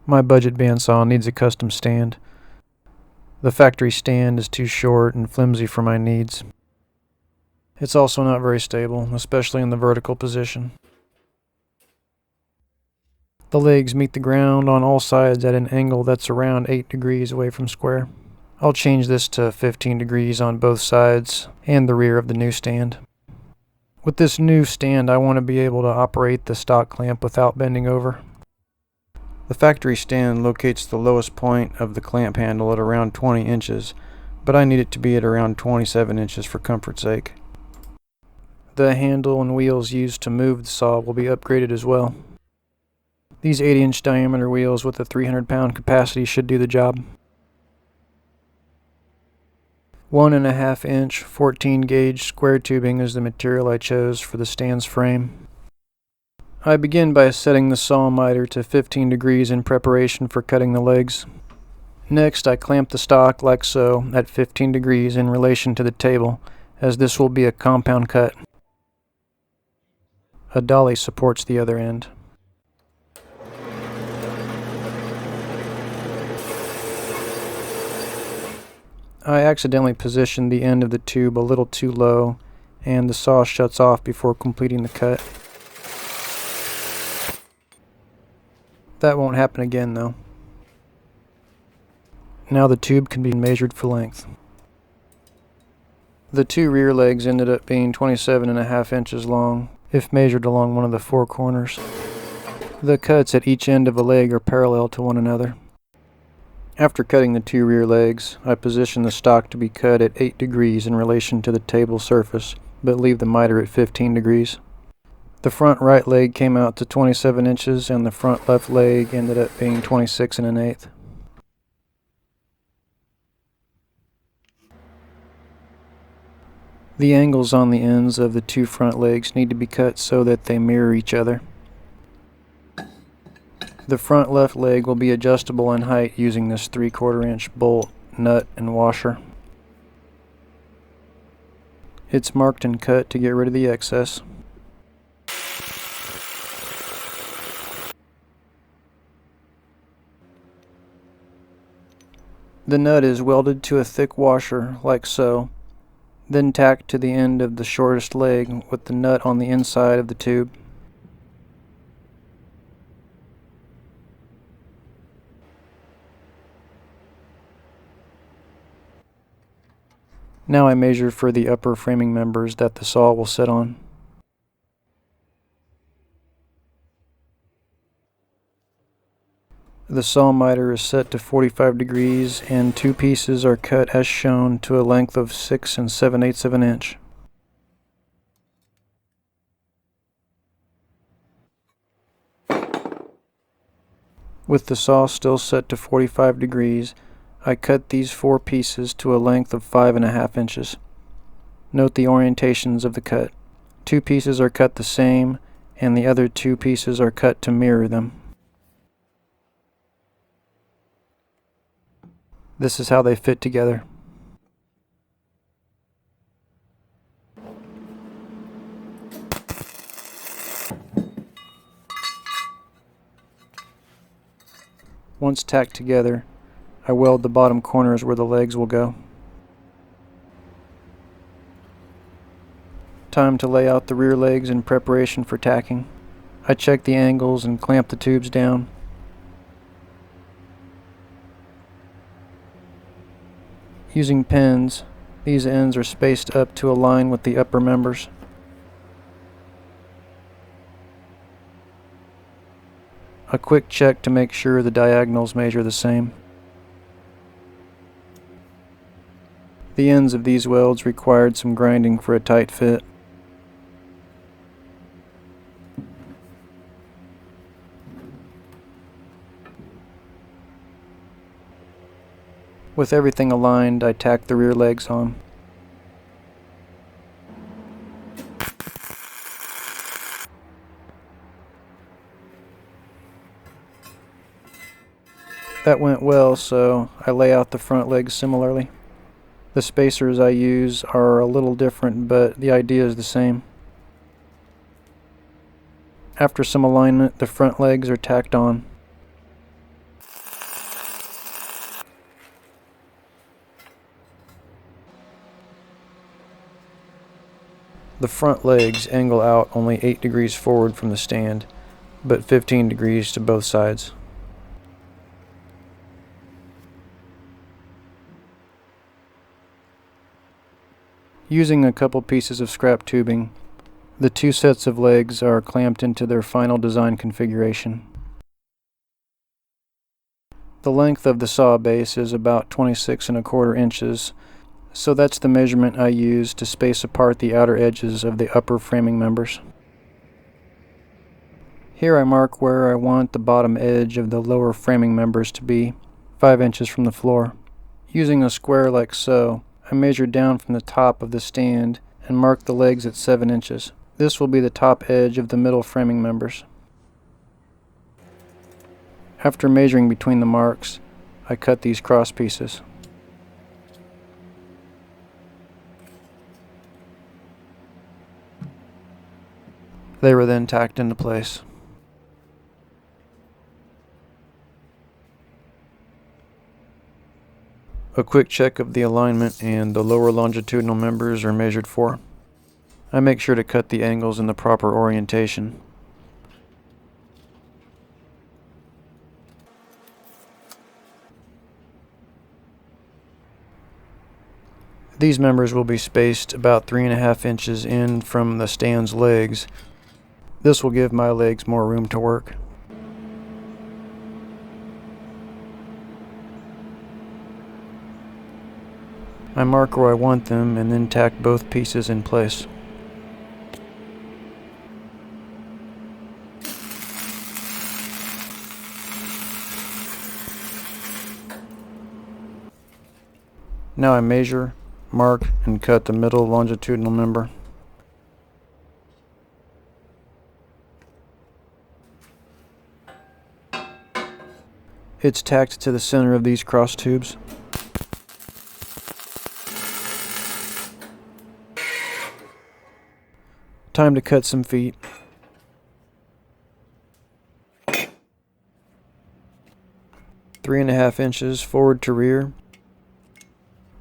My budget bandsaw needs a custom stand. The factory stand is too short and flimsy for my needs. It's also not very stable, especially in the vertical position. The legs meet the ground on all sides at an angle that's around 8 degrees away from square. I'll change this to 15 degrees on both sides and the rear of the new stand. With this new stand, I want to be able to operate the stock clamp without bending over. The factory stand locates the lowest point of the clamp handle at around 20 inches, but I need it to be at around 27 inches for comfort's sake. The handle and wheels used to move the saw will be upgraded as well. These 80-inch diameter wheels with a 300-pound capacity should do the job. 1.5 inch 14 gauge square tubing is the material I chose for the stand's frame. I begin by setting the saw miter to 15 degrees in preparation for cutting the legs. Next, I clamp the stock like so at 15 degrees in relation to the table, as this will be a compound cut. A dolly supports the other end. I accidentally positioned the end of the tube a little too low, and the saw shuts off before completing the cut. That won't happen again though. Now the tube can be measured for length. The two rear legs ended up being 27.5 inches long, if measured along one of the four corners. The cuts at each end of a leg are parallel to one another. After cutting the two rear legs, I position the stock to be cut at 8 degrees in relation to the table surface, but leave the miter at 15 degrees. The front right leg came out to 27 inches and the front left leg ended up being 26 1/8. The angles on the ends of the two front legs need to be cut so that they mirror each other. The front left leg will be adjustable in height using this 3/4 inch bolt, nut, and washer. It's marked and cut to get rid of the excess. The nut is welded to a thick washer, like so, then tacked to the end of the shortest leg with the nut on the inside of the tube. Now I measure for the upper framing members that the saw will sit on. The saw miter is set to 45 degrees and two pieces are cut as shown to a length of 6 7/8 of an inch. With the saw still set to 45 degrees, I cut these four pieces to a length of 5.5 inches. Note the orientations of the cut. Two pieces are cut the same, and the other two pieces are cut to mirror them. This is how they fit together. Once tacked together, I weld the bottom corners where the legs will go. Time to lay out the rear legs in preparation for tacking. I check the angles and clamp the tubes down. Using pins, these ends are spaced up to align with the upper members. A quick check to make sure the diagonals measure the same. The ends of these welds required some grinding for a tight fit. With everything aligned, I tack the rear legs on. That went well, so I lay out the front legs similarly. The spacers I use are a little different, but the idea is the same. After some alignment, the front legs are tacked on. The front legs angle out only 8 degrees forward from the stand, but 15 degrees to both sides. Using a couple pieces of scrap tubing, the two sets of legs are clamped into their final design configuration. The length of the saw base is about 26¼ inches, so that's the measurement I use to space apart the outer edges of the upper framing members. Here I mark where I want the bottom edge of the lower framing members to be, 5 inches from the floor. Using a square like so, I measure down from the top of the stand and mark the legs at 7 inches. This will be the top edge of the middle framing members. After measuring between the marks, I cut these cross pieces. They were then tacked into place. A quick check of the alignment and the lower longitudinal members are measured for. I make sure to cut the angles in the proper orientation. These members will be spaced about 3½ inches in from the stand's legs. This will give my legs more room to work. I mark where I want them and then tack both pieces in place. Now I measure, mark, and cut the middle longitudinal member. It's tacked to the center of these cross tubes. Time to cut some feet. Three and a half inches forward to rear,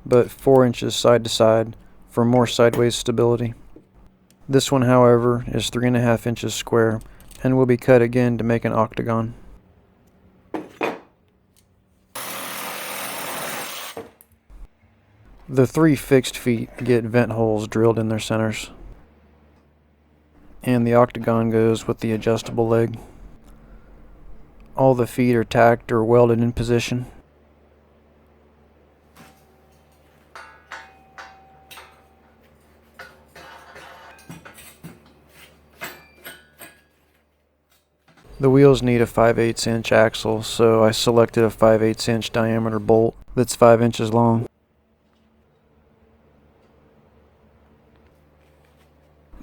but 4 inches side to side for more sideways stability. This one, however, is 3½ inches square and will be cut again to make an octagon. The 3 fixed feet get vent holes drilled in their centers, and the octagon goes with the adjustable leg. All the feet are tacked or welded in position. The wheels need a 5/8 inch axle, so I selected a 5/8 inch diameter bolt that's 5 inches long.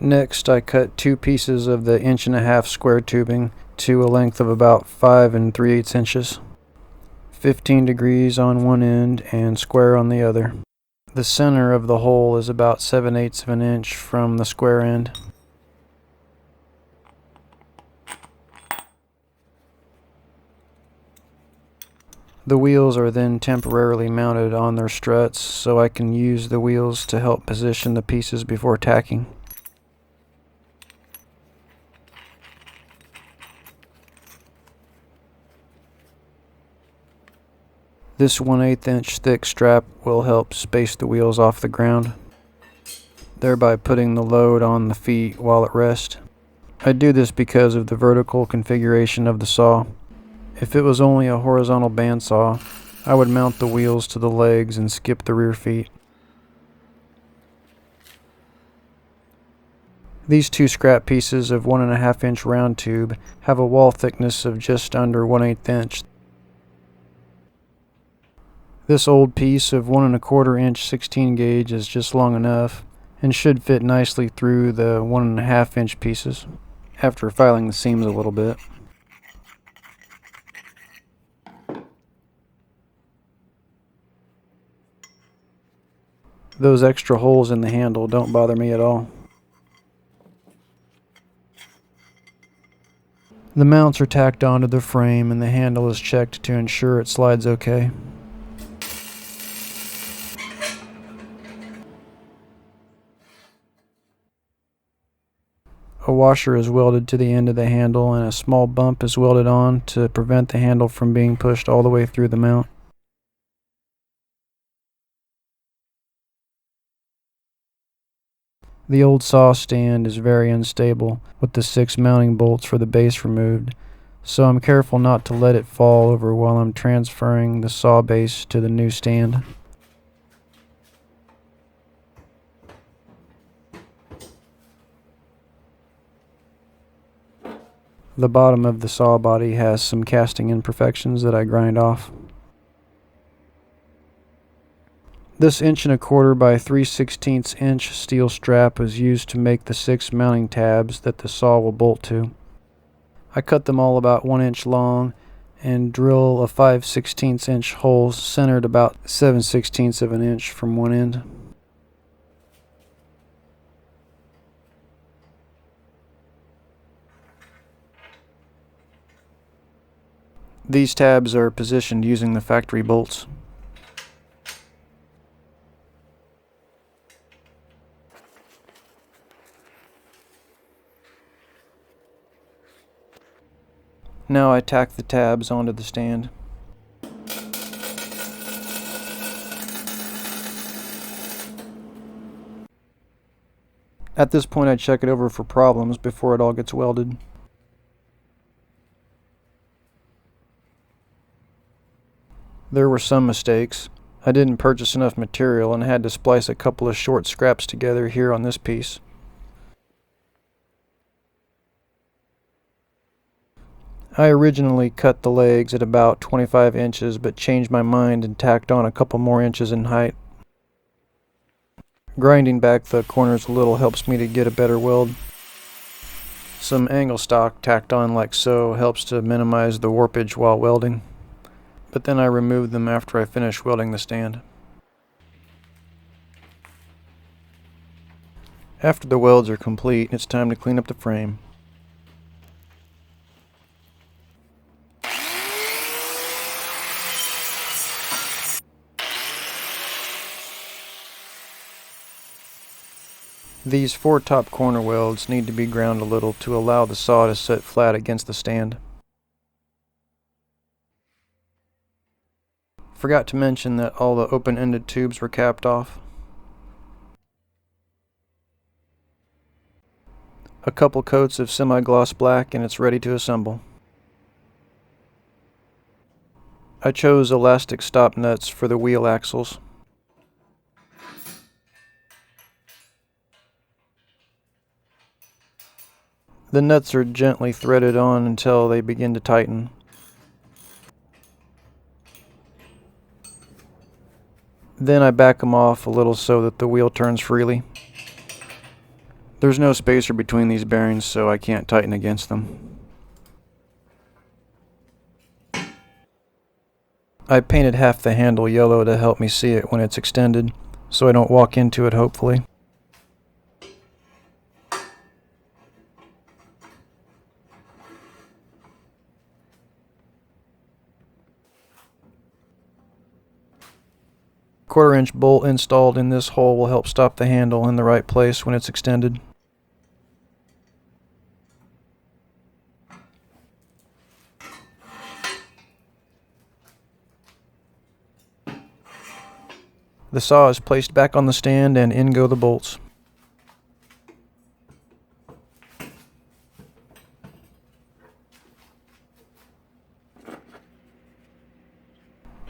Next, I cut 2 pieces of the 1.5 inch square tubing to a length of about 5 3/8 inches. 15 degrees on one end and square on the other. The center of the hole is about 7/8 of an inch from the square end. The wheels are then temporarily mounted on their struts so I can use the wheels to help position the pieces before tacking. This 1/8 inch thick strap will help space the wheels off the ground, thereby putting the load on the feet while at rest. I do this because of the vertical configuration of the saw. If it was only a horizontal bandsaw, I would mount the wheels to the legs and skip the rear feet. These 2 scrap pieces of 1.5 inch round tube have a wall thickness of just under 1/8 inch. This old piece of 1¼ inch 16 gauge is just long enough and should fit nicely through the 1.5 inch pieces after filing the seams a little bit. Those extra holes in the handle don't bother me at all. The mounts are tacked onto the frame and the handle is checked to ensure it slides okay. washer is welded to the end of the handle and a small bump is welded on to prevent the handle from being pushed all the way through the mount. The old saw stand is very unstable with the 6 mounting bolts for the base removed, so I'm careful not to let it fall over while I'm transferring the saw base to the new stand. The bottom of the saw body has some casting imperfections that I grind off. This 1¼ by 3/16 inch steel strap was used to make the 6 mounting tabs that the saw will bolt to. I cut them all about 1 inch long and drill a 5/16 inch hole centered about 7/16 of an inch from one end. These tabs are positioned using the factory bolts. Now I tack the tabs onto the stand. At this point I check it over for problems before it all gets welded. There were some mistakes. I didn't purchase enough material and had to splice a couple of short scraps together here on this piece. I originally cut the legs at about 25 inches but changed my mind and tacked on a couple more inches in height. Grinding back the corners a little helps me to get a better weld. Some angle stock tacked on like so helps to minimize the warpage while welding, but then I remove them after I finish welding the stand. After the welds are complete, it's time to clean up the frame. These 4 top corner welds need to be ground a little to allow the saw to sit flat against the stand. Forgot to mention that all the open-ended tubes were capped off. A couple coats of semi-gloss black and it's ready to assemble. I chose elastic stop nuts for the wheel axles. The nuts are gently threaded on until they begin to tighten. Then I back them off a little so that the wheel turns freely. There's no spacer between these bearings, so I can't tighten against them. I painted half the handle yellow to help me see it when it's extended, so I don't walk into it, hopefully. Quarter-inch bolt installed in this hole will help stop the handle in the right place when it's extended. The saw is placed back on the stand and in go the bolts.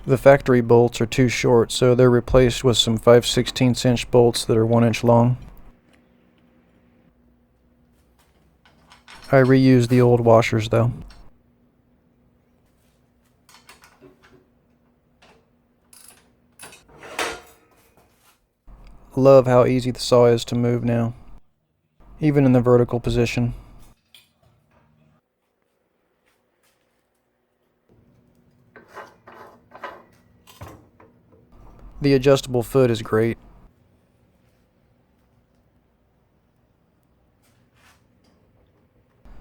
The factory bolts are too short, so they're replaced with some 5/16 inch bolts that are 1 inch long. I reuse the old washers though. Love how easy the saw is to move now, even in the vertical position. The adjustable foot is great.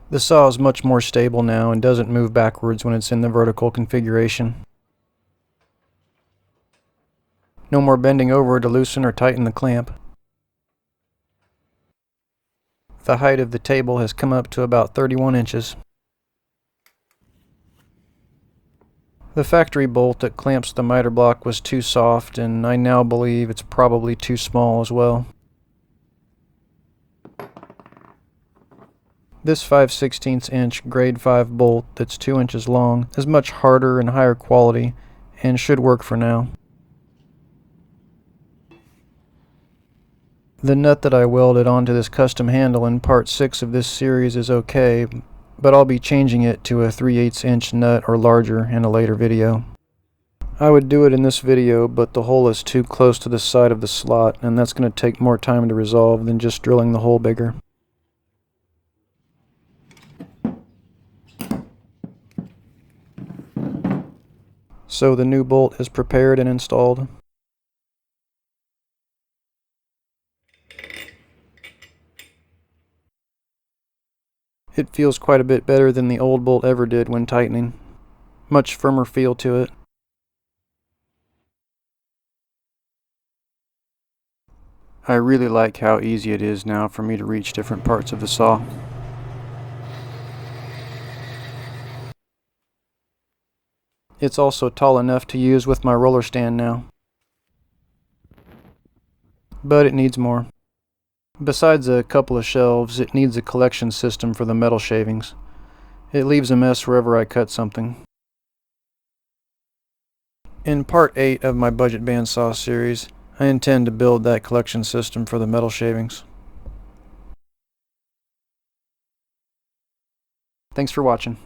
The saw is much more stable now and doesn't move backwards when it's in the vertical configuration. No more bending over to loosen or tighten the clamp. The height of the table has come up to about 31 inches. The factory bolt that clamps the miter block was too soft, and I now believe it's probably too small as well. This 5/16 inch grade 5 bolt that's 2 inches long is much harder and higher quality and should work for now. The nut that I welded onto this custom handle in part 6 of this series is okay, but I'll be changing it to a 3/8 inch nut or larger in a later video. I would do it in this video, but the hole is too close to the side of the slot, and that's going to take more time to resolve than just drilling the hole bigger. So the new bolt is prepared and installed. It feels quite a bit better than the old bolt ever did when tightening. Much firmer feel to it. I really like how easy it is now for me to reach different parts of the saw. It's also tall enough to use with my roller stand now. But it needs more. Besides a couple of shelves, it needs a collection system for the metal shavings. It leaves a mess wherever I cut something. In part 8 of my budget bandsaw series, I intend to build that collection system for the metal shavings. Thanks for watching.